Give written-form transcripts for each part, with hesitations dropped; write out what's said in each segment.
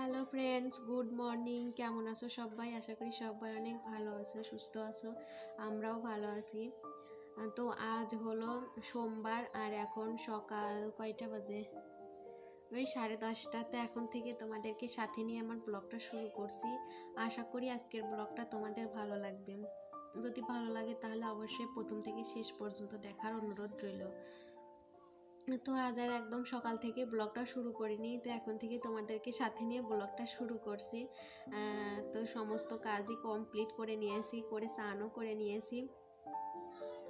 Hello friends, good morning. কেমন আছো সবাই? আশা করি সবাই অনেক ভালো আছো, সুস্থ আছো। আমরাও ভালো আছি। তো আজ হলো সোমবার আর এখন সকাল কয়টা বাজে? ওই 10:30। তো এখন থেকে তোমাদেরকে সাথে নিয়ে আমার ব্লগটা শুরু করছি। আশা করি আজকের ব্লগটা তোমাদের ভালো লাগবে। যদি ভালো লাগে তাহলে অবশ্যই প্রথম থেকে শেষ পর্যন্ত দেখার অনুরোধ রইল। তো আজ আর একদম সকাল থেকে ব্লগটা শুরু করিনি, তো এখন থেকে তোমাদেরকে সাথে নিয়ে ব্লগটা শুরু করছি। তো সমস্ত কাজই কমপ্লিট করে নিয়েছি, করে স্নানও করে নিয়েছি।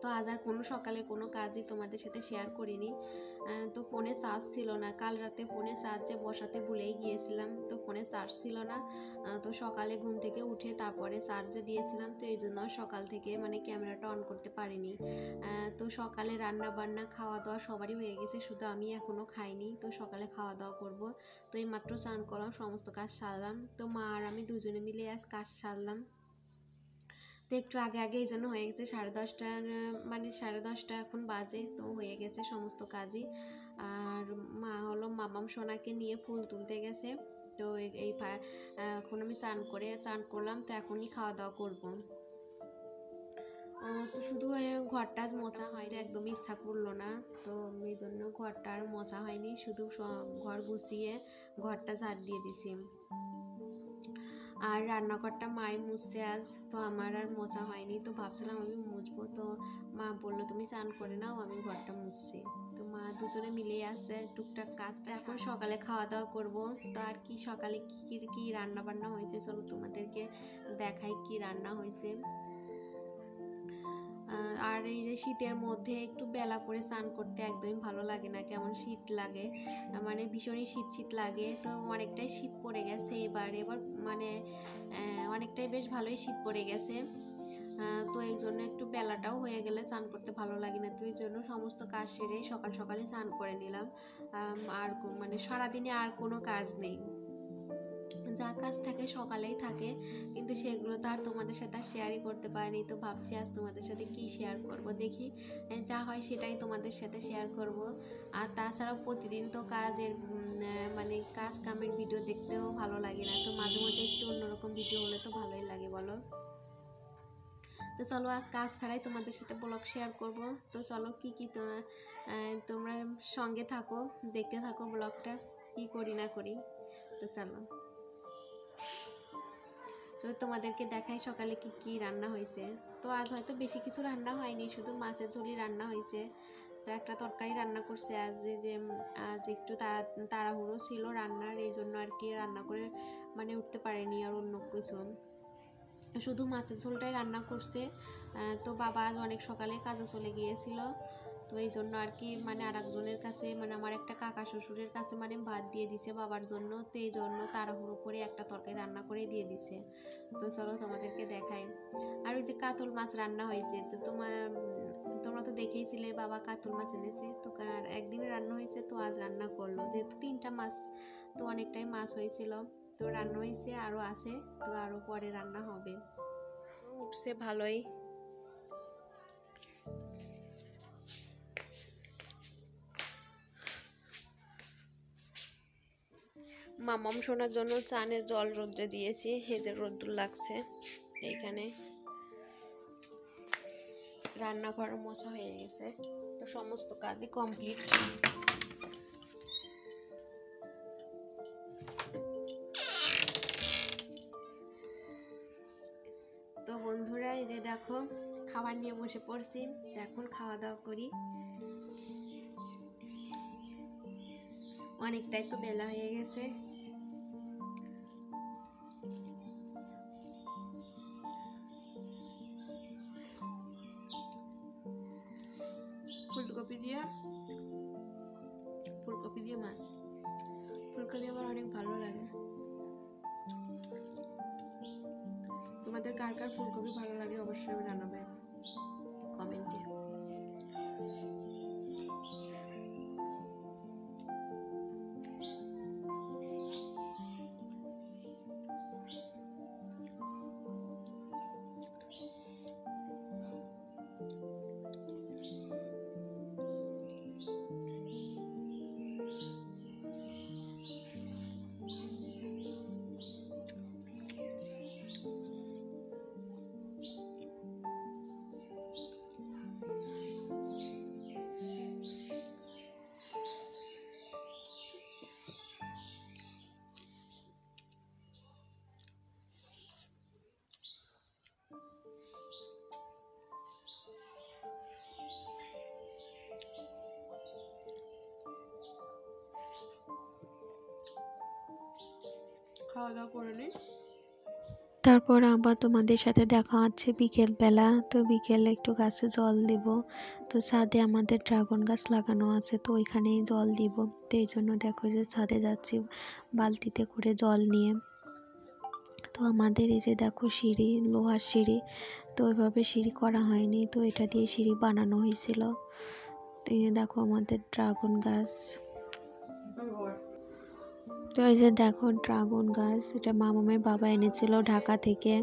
তো আজ আর সকালের কোনো কাজই তোমাদের সাথে শেয়ার করিনি। তো ফোনে চার্জ ছিল না, কাল রাতে ফোনে চার্জে বসাতে ভুলেই গিয়েছিলাম, তো ফোনে চার্জ ছিল না। তো সকালে ঘুম থেকে উঠে তারপরে চার্জে দিয়েছিলাম, তো এই জন্য সকাল থেকে ক্যামেরাটা অন করতে পারিনি। তো সকালে রান্না বান্না খাওয়া দাওয়া সবারই হয়ে গেছে, শুধু আমি এখনও খাইনি। তো সকালে খাওয়া দাওয়া করব। তো এই মাত্র স্নান করলাম, সমস্ত কাজ সারলাম। তো মা আর আমি দুজনে মিলে আজ কাজ সারলাম। তো একটু আগে এই জন্য হয়ে গেছে 10:30, 10:30 এখন বাজে। তো হয়ে গেছে সমস্ত কাজই। আর মা হলো মামাম সোনাকে নিয়ে ফুল তুলতে গেছে। তো এখন আমি চান করলাম, তো এখনই খাওয়া দাওয়া করবো। তো শুধু ঘরটা মোছা হয়নি, একদমই ইচ্ছা করলো না, তো এই জন্য ঘরটা আর মোছা হয়নি, শুধু ঘর গুছিয়ে ঘরটা ঝাড় দিয়ে দিছি। আর রান্নাঘরটা মাই মুছছে আজ, তো আমার আর মোছা হয়নি। তো ভাবছিলাম আমি মুছবো, তো মা বললো তুমি স্নান করে নাও, আমি ঘরটা মুছছি। তো মা দুজনে মিলেই আসছে টুকটাক কাজটা। এখন সকালে খাওয়া দাওয়া করবো। তো আর কি সকালে কি রান্না বান্না হয়েছে চলো তোমাদেরকে দেখাই কি রান্না হয়েছে। আর এই যে শীতের মধ্যে একটু বেলা করে স্নান করতে একদমই ভালো লাগে না, কেমন শীত লাগে, ভীষণই শীত লাগে। তো অনেকটাই শীত পড়ে গেছে এবার অনেকটাই বেশ ভালোই শীত পড়ে গেছে। তো এই জন্য একটু বেলাটাও হয়ে গেলে স্নান করতে ভালো লাগে না, তো এই জন্য সমস্ত কাজ সেরে সকালে স্নান করে নিলাম। আর সারাদিনে আর কোনো কাজ নেই, যা কাজ থাকে সকালেই থাকে, কিন্তু সেগুলো তো আর তোমাদের সাথে শেয়ারই করতে পারিনি। তো ভাবছি আজ তোমাদের সাথে কি শেয়ার করব, দেখি যা হয় সেটাই তোমাদের সাথে শেয়ার করব। আর তাছাড়াও প্রতিদিন তো কাজ কামের ভিডিও দেখতেও ভালো লাগে না, তো মাঝে মধ্যে একটু অন্যরকম ভিডিও হলে তো ভালোই লাগে বলো। তো চলো আজ কাজ ছাড়াই তোমাদের সাথে ব্লগ শেয়ার করব। তো চলো কি তোমরা সঙ্গে থাকো, দেখতে থাকো ব্লগটা, কি করি না করি। তো চলো তোমাদেরকে দেখাই সকালে কি রান্না হয়েছে। তো আজ হয়তো বেশি কিছু রান্না হয়নি, শুধু মাছের ঝোলই রান্না হয়েছে। তো একটা তরকারি রান্না করছে আজ একটু তাড়াহুড়ো ছিল রান্নার, এই জন্য আর কি রান্না করে উঠতে পারেনি আর অন্য কিছু, শুধু মাছের ঝোলটাই রান্না করছে। তো বাবা আজ অনেক সকালে কাজে চলে গিয়েছিল, তো এই জন্য আর কি আর একজনের কাছে আমার একটা কাকা শ্বশুরের কাছে ভাত দিয়ে দিছে বাবার জন্য, তো এই জন্য তাড়াহুড়ো করে একটা তরকারি রান্না করে দিয়ে দিছে। তো চলো তোমাদেরকে দেখাই। আর ওই যে কাতল মাছ রান্না হয়েছে, তো তোমরা তো দেখেইছিলে বাবা কাতল মাছ এনেছে, তো একদিনে রান্না হয়েছে, তো আজ রান্না করলো, যেহেতু 3টা মাছ, তো অনেকটাই মাছ হয়েছিল, তো রান্না হয়েছে, আরও আছে, তো আরও পরে রান্না হবে। উঠছে ভালোই। মামাম শোনার জন্য চানের জল রোদ্রে দিয়েছি, এই যে রোদ্দুর লাগছে। এইখানে রান্নাঘর মোছা হয়ে গেছে, তো সমস্ত কাজই কমপ্লিট। তো বন্ধুরা এই যে দেখো খাবার নিয়ে বসে পড়ছি, এখন খাওয়া দাওয়া করি। অনেকটাই তো বেলা হয়ে গেছে। ফুলকপি দিয়ে মাছ, ফুলকপি আমার অনেক ভালো লাগে। তোমাদের কার কার ফুলকপি ভালো লাগে অবশ্যই জানাবে কমেন্টে। খাওয়া দাওয়া করে নিই। তারপর আবার তোমাদের সাথে দেখা হচ্ছে বিকেলবেলা। তো বিকেলে একটু গাছে জল দিব। তো ছাদে আমাদের ড্রাগন গাছ লাগানো আছে, তো ওইখানেই জল দিব। তো এই জন্য দেখো যে ছাদে যাচ্ছি বালতিতে করে জল নিয়ে। তো আমাদের এই যে দেখো সিঁড়ি, লোহার সিঁড়ি, তো ওইভাবে সিঁড়ি করা হয়নি, তো এটা দিয়ে সিঁড়ি বানানো হয়েছিল। তো এই দেখো আমাদের ড্রাগন গাছ। তো এই যে দেখো ড্রাগন গাছ, এটা মামামের বাবা এনেছিল ঢাকা থেকে।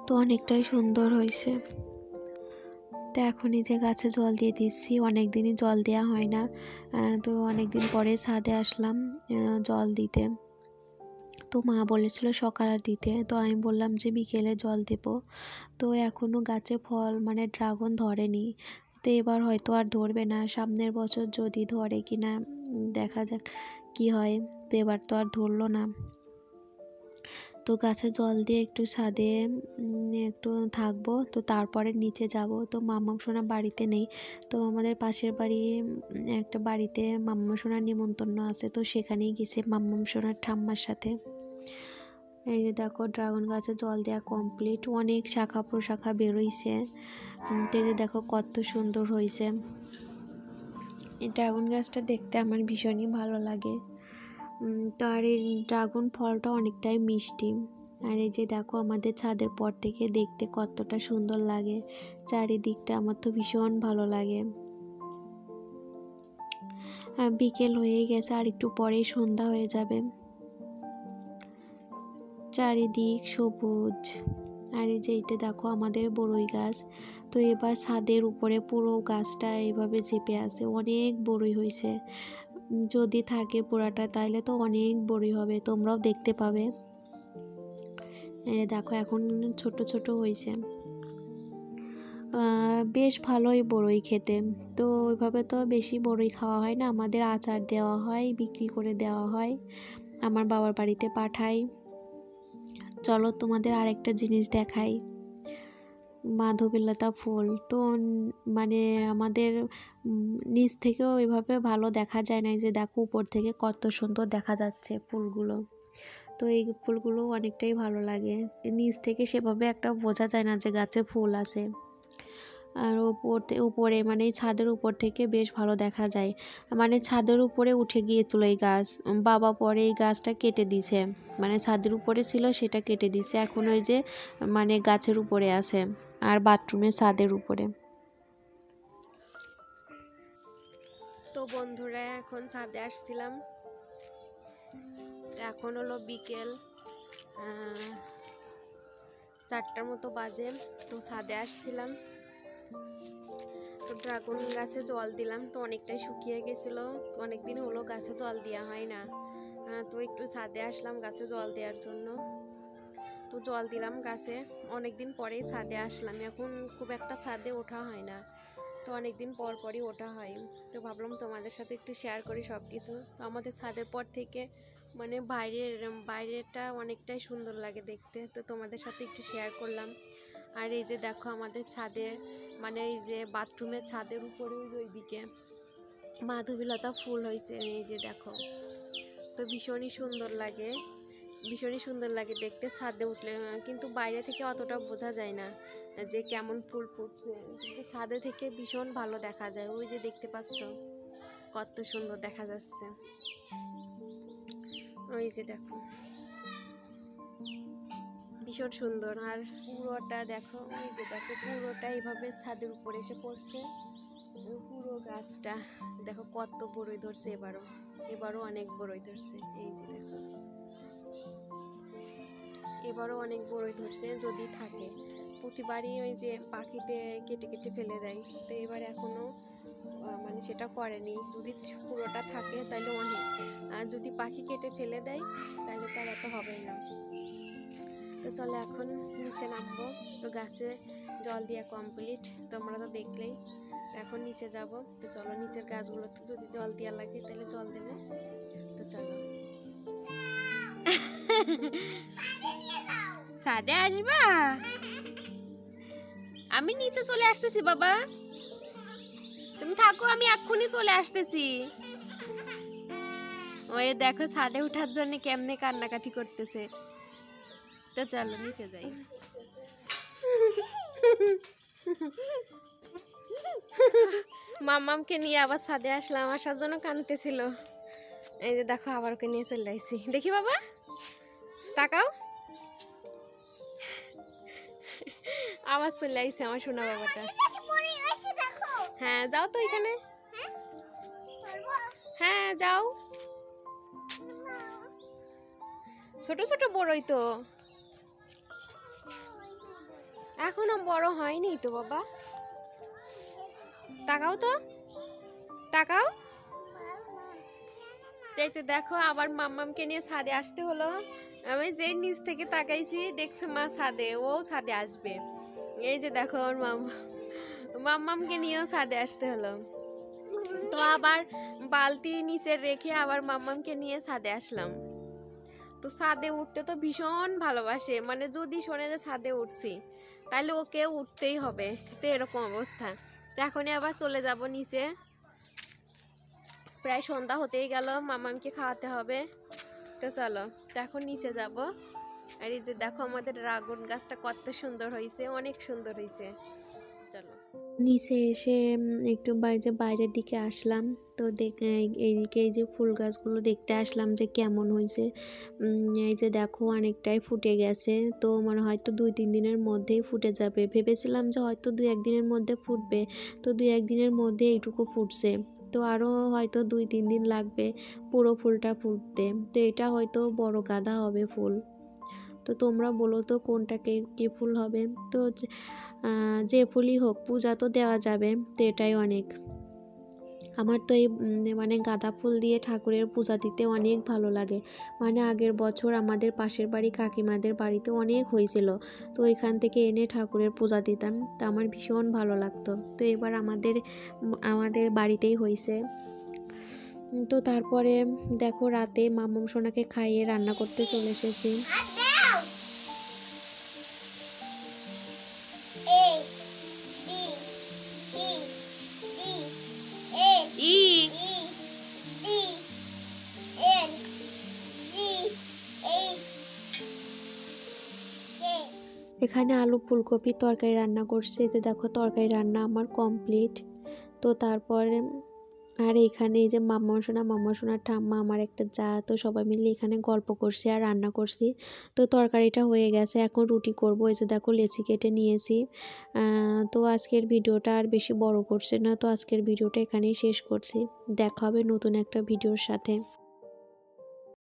তো অনেকটাই সুন্দর হয়েছে। তো এখন এই যে গাছে জল দিয়ে দিচ্ছি, অনেক দিনই জল দেওয়া হয় না। তো অনেক দিন পরে ছাদে আসলাম জল দিতে। তো মা বলেছিল সকালে দিতে, তো আমি বললাম যে বিকেলে জল দেব। তো এখনও গাছে ফল মানে ড্রাগন ধরেনি। তো এবার হয়তো আর ধরবে না, সামনের বছর যদি ধরে কিনা দেখা যাক কি হয়। তো এবার তো আর ধরলো না। তো গাছে জল দিয়ে একটু ছাদে একটু থাকবো, তো তারপরে নিচে যাব। তো মাম্মাম সোনা বাড়িতে নেই, তো আমাদের পাশের বাড়ি একটা বাড়িতে মাম্মাম সোনার নিমন্ত্রণ আছে, তো সেখানেই গেছে মাম্মাম সোনার ঠাম্মার সাথে। এই যে দেখো ড্রাগন গাছে জল দেওয়া কমপ্লিট, অনেক শাখা প্রশাখা বেরোইছে। তো এই যে দেখো কত সুন্দর হয়েছে। এই ড্রাগন গাছটা দেখতে আমার ভীষণই ভালো লাগে। তো আর এই ড্রাগন ফলটা অনেকটাই মিষ্টি। আর এই যে দেখো আমাদের ছাদের পর থেকে দেখতে কতটা সুন্দর লাগে, চারিদিকটা আমার তো ভীষণ ভালো লাগে। বিকেল হয়ে গেছে, আর একটু পরেই সন্ধ্যা হয়ে যাবে। চারিদিক সবুজ। আর এই যে এইটা দেখো আমাদের বড়ই গাছ। তো এবার ছাদের উপরে পুরো গাছটা এইভাবে চেপে আছে, অনেক বড়ই হয়েছে। যদি থাকে পুরাটা তাইলে তো অনেক বড়ই হবে, তোমরাও দেখতে পাবে। দেখো এখন ছোট ছোট হয়েছে, বেশ ভালোই বড়ই খেতে। তো ওইভাবে তো বেশি বড়ই খাওয়া হয় না, আমাদের আচার দেওয়া হয়, বিক্রি করে দেওয়া হয়, আমার বাবার বাড়িতে পাঠাই। চলো তোমাদের আরেকটা জিনিস দেখাই, মাধবীলতা ফুল। তো মানে আমাদের নিচ থেকেও ওইভাবে ভালো দেখা যায় না, যে দেখো উপর থেকে কত সুন্দর দেখা যাচ্ছে ফুলগুলো। তো এই ফুলগুলো অনেকটাই ভালো লাগে, নিচ থেকে সেভাবে একটা বোঝা যায় না যে গাছে ফুল আছে। আর উপরে মানে ছাদের উপর থেকে বেশ ভালো দেখা যায়। মানে ছাদের উপরে উঠে গিয়েছিল এই গাছ, বাবা পরে এই গাছটা কেটে দিছে, মানে ছাদের উপরে ছিল সেটা কেটে দিছে, এখন ওই যে মানে গাছের উপরে আছে, আর বাথরুমের ছাদের উপরে। তো বন্ধুরা এখন ছাদে আসছিলাম, এখন হলো বিকেল 4টার মতো বাজে। তো ছাদে আসছিলাম, তো ড্রাগন গাছে জল দিলাম, তো অনেকটাই শুকিয়ে গেছিলো, অনেকদিন হলো গাছে জল দেওয়া হয় না। তো একটু ছাদে আসলাম গাছে জল দেওয়ার জন্য। তো জল দিলাম গাছে, অনেকদিন পরেই ছাদে আসলাম, এখন খুব একটা ছাদে ওঠা হয় না, তো অনেকদিন পর পরই ওঠা হয়। তো ভাবলাম তোমাদের সাথে একটু শেয়ার করি সব কিছু। তো আমাদের ছাদের পর থেকে মানে বাইরেটা অনেকটাই সুন্দর লাগে দেখতে, তো তোমাদের সাথে একটু শেয়ার করলাম। আর এই যে দেখো আমাদের ছাদে মানে এই যে বাথরুমের ছাদের উপরে ওইদিকে মাধবীলতা ফুল হয়েছে, এই যে দেখো। তো ভীষণই সুন্দর লাগে, ভীষণই সুন্দর লাগে দেখতে ছাদে উঠলে, কিন্তু বাইরে থেকে অতটা বোঝা যায় না যে কেমন ফুল ফুটছে, কিন্তু ছাদে থেকে ভীষণ ভালো দেখা যায়। ওই যে দেখতে পাচ্ছ কত সুন্দর দেখা যাচ্ছে, ওই যে দেখো ভীষণ সুন্দর। আর পুরোটা দেখো, ওই যে দেখো পুরোটা এইভাবে ছাদের উপরে এসে পড়ছে, পুরো গাছটা দেখো কত বড়ই ধরছে, এবারও অনেক বড়ই ধরছে। এই যে দেখো এবারও অনেক বড়ই ধরছে, যদি থাকে। প্রতিবারই ওই যে পাখিতে কেটে কেটে ফেলে দেয়, তো এবার এখনো মানে সেটা করেনি। যদি পুরোটা থাকে তাহলে অনেক, আর যদি পাখি কেটে ফেলে দেয় তাহলে তার এত হবে না। তো চলো এখন নিচে নামবো, তো গাছে জল দেওয়া কমপ্লিট, তোমরা তো দেখলেই। এখন নিচে যাব, তো চলো নিচের গাছগুলোতে যদি জল দেওয়া লাগে তাহলে জল দেবো। তো চলো ছাদে আসবা, আমি নিচে চলে আসতেছি বাবা, তুমি থাকো, আমি এক্ষুনি চলে আসতেছি। ও ওই দেখো ছাদে ওঠার জন্য কেমনে কান্নাকাটি করতেছে। তো চলো নিচে যাই। মাম্মামকে নিয়ে আবার ছাদে আসলাম, আসার জন্য কাঁদতেছিল। এই যে দেখো আবার ওকে নিয়ে চলে আসছি। দেখি বাবা, তাকাও, আবার চলে আইছে আমার সোনা বাবাটা। হ্যাঁ যাও তো এখানে, হ্যাঁ যাও। ছোট ছোট বড়ই তো, এখনো বড় হয়নি তো বাবা। তাকাও তো, তাকাও। দেখো আবার মাম্মামকে নিয়ে ছাদে আসতে হলো। আমি যে নিচ থেকে তাকাইছি দেখছি মা ছাদে, ও ছাদে আসবে। এই যে দেখো আমার মাম্মামকে নিয়েও ছাদে আসতে হলো। তো আবার বালতি নিচে রেখে আবার মাম্মামকে নিয়ে ছাদে আসলাম। তো ছাদে উঠতে তো ভীষণ ভালোবাসে, মানে যদি শোনে যে ছাদে উঠছি তাহলে ওকে উঠতেই হবে। তো এরকম অবস্থা। তো এখনই আবার চলে যাব নিচে, প্রায় সন্ধ্যা হতেই গেল, মামামকে খাওয়াতে হবে। তো চলো, তো এখন নিচে যাব। আর এই যে দেখো আমাদের ড্রাগন গাছটা কত সুন্দর হয়েছে, অনেক সুন্দর হয়েছে। চলো নিচে এসে একটু বাইরের দিকে আসলাম। তো এইদিকে এই যে ফুল গাছগুলো দেখতে আসলাম যে কেমন হয়েছে। এই যে দেখো অনেকটাই ফুটে গেছে, তো মানে হয়তো 2-3 দিনের মধ্যেই ফুটে যাবে। ভেবেছিলাম যে হয়তো 2-1 দিনের মধ্যে ফুটবে, তো 2-1 দিনের মধ্যে এইটুকু ফুটছে। তো আরও হয়তো 2-3 দিন লাগবে পুরো ফুলটা ফুটতে। তো এটা হয়তো বড় গাঁদা হবে ফুল। তো তোমরা বলো তো কোনটা কি ফুল হবে। তো যে ফুলই হোক পূজা তো দেওয়া যাবে, তো এটাই অনেক। আমার তো এই মানে গাঁদা ফুল দিয়ে ঠাকুরের পূজা দিতে অনেক ভালো লাগে। মানে আগের বছর আমাদের পাশের বাড়ি কাকিমাদের বাড়িতে অনেক হয়েছিল, তো এখান থেকে এনে ঠাকুরের পূজা দিতাম। তো আমার ভীষণ ভালো লাগতো। তো এবার আমাদের বাড়িতেই হয়েছে। তো তারপরে দেখো রাতে মাম্মাম সোনাকে খাইয়ে রান্না করতে চলে এসেছি। এখানে আলু ফুলকপি তরকারি রান্না করছে। যে দেখো তরকারি রান্না আমার কমপ্লিট। তো তারপরে আর এখানে এই যে মাম্মা সোনার ঠাম্মা, আমার একটা যা, তো সবাই মিলে এখানে গল্প করছি আর রান্না করছি। তো তরকারিটা হয়ে গেছে, এখন রুটি করব। এই যে দেখো লেচি কেটে নিয়েছি। তো আজকের ভিডিওটা আর বেশি বড় করছে না, তো আজকের ভিডিওটা এখানেই শেষ করছি। দেখা হবে নতুন একটা ভিডিওর সাথে।